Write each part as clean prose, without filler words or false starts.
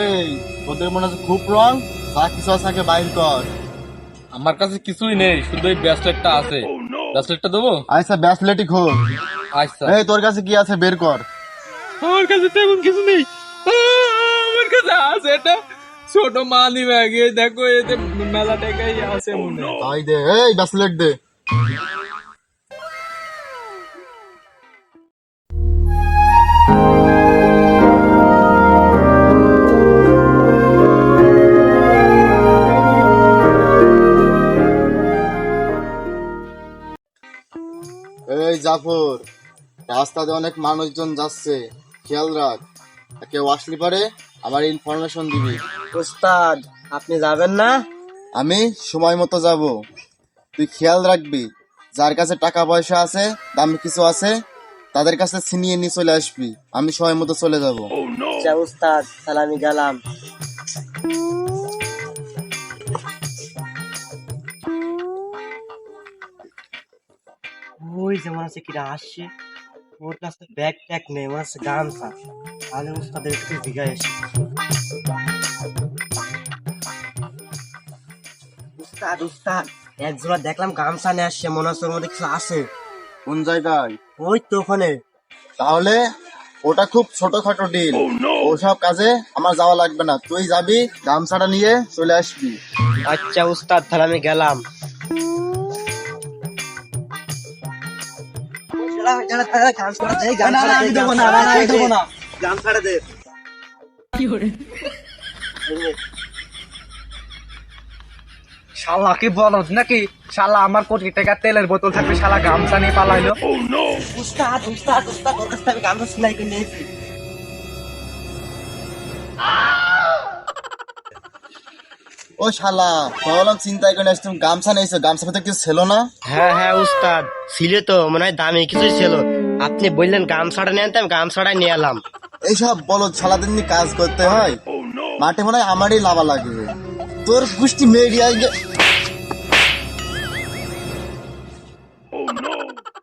এই তোদের মনে হচ্ছে খুব রং, যা কিছু আছে আগে বাইর কর। আমার কাছে কিছুই নেই, শুধু এই ব্রেসলেটটা আছে। ব্রেসলেটটা দেবো? আচ্ছা ব্যাসলেটই খোল। আচ্ছা। এই তোর কাছে কি আছে বের কর। আমার কাছে তেমন কিছু নেই। আমার কাছে আছে এটা ছোট মানি ব্যাগ, দেখো এতে মেলা টাকাই আছে মনে হয়। তাই দে, এই ব্যাসলেট দে। এই জাফর, রাস্তাতে অনেক মানুষজন যাচ্ছে, খেয়াল রাখ। কেউ আসলে পারে আমার ইনফরমেশন দিবি। উস্তাদ, আপনি যাবেন না? আমি সময় মতো যাব, তুই খেয়াল রাখবি। যার কাছে টাকা পয়সা আছে, দামি কিছু আছে, তাদের কাছে ছিনিয়ে নিয়ে চলে আসবি। আমি সময় মতো চলে যাব। আচ্ছা উস্তাদ, তাহলে আমি গেলাম। ওই যে মনে হচ্ছে কিরা আসছে, ওর কাছে ব্যাগ ট্যাগ নেই, মনে হচ্ছে গামছা। তাহলে উস্তাদের একটু জিজ্ঞাসা এসে। উস্তাদ উস্তাদ, একজোড়া দেখলাম গামছা নিয়ে আসছে, মনে হচ্ছে ওর মধ্যে কিছু আছে। কোন জায়গায়? ওই তো ওখানে। তাহলে ওটা খুব ছোটখাটো ডিল, ওসব কাজে আমার যাওয়া লাগবে না। তুই যাবি, গামছাটা নিয়ে চলে আসবি। আচ্ছা উস্তাদ, তাহলে আমি গেলাম। শালা কি বলদ নাকি? শালা আমার কোটি টাকা তেলের বোতল থাকবে, শালা গামছা নিয়ে পালাইলো। উস্তাদ উস্তাদ উস্তাদ, ওর কাছ থেকে আমি গামছা সেলাই করে নিয়েছি। ও শালা, বললাম চিন্তাই করে আসছি, তুমি গামছা নিয়েছো, গামছা ভিতরে কিছু ছিল না? হ্যাঁ হ্যাঁ উস্তাদ, ছিল তো, মনে হয় দামি কিছু ছিল। আপনি বললেন গামছাটা নিয়ে আনতে, আমি গামছাটা নিয়ে এলাম। এইসব বলদ শালাদের নিয়ে কাজ করতে হয়, মাঠে মনে হয় আমারই লাভা লাগবে। তোর গোষ্ঠী মেরিয়ায়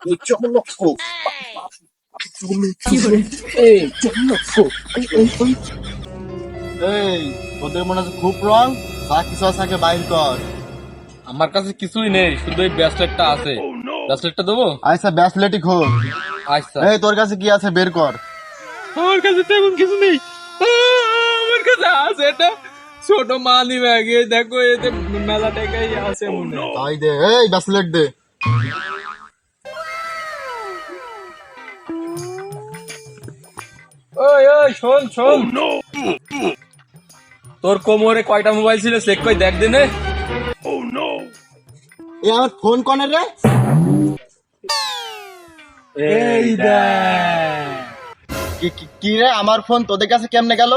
এই তোদের মনে হচ্ছে খুব রং, যা কিছু আছে আগে বাইর কর। আমার কাছে কিছুই নেই, শুধু এই ব্রেসলেটটা আছে। ব্রেসলেটটা দেবো? আচ্ছা ব্যাসলেটই খোল। আচ্ছা। এই তোর কাছে কি আছে বের কর। আমার কাছে তেমন কিছু নেই। আমার কাছে আছে এটা ছোট মানি ব্যাগ, দেখো এতে মেলা টাকাই আছে মনে হয়। তাই দে, এই ব্যাসলেট দে। ওই ওই শোন শোন, তোর কোমরে কয়টা মোবাইল ছিল চেক করে দেখ দিনে। এই আমার ফোন কনে রে? এই দেখ, কি রে, আমার ফোন তোদের কাছে কেমনে গেল?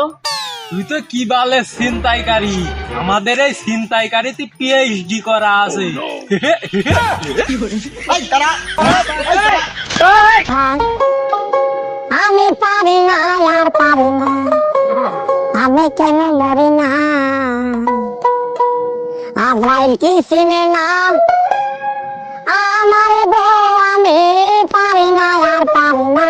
তুই তো কি বলে ছিনতাইকারী, আমাদের এই ছিনতাইকারী তুই পিএইচডি করা আছে। এই দাঁড়া, আমি পারি না আর পারি না, আমি কেন মরি না, আজরাইল কি চিনে না আমার বউ, আমি পারি না আর পারি না।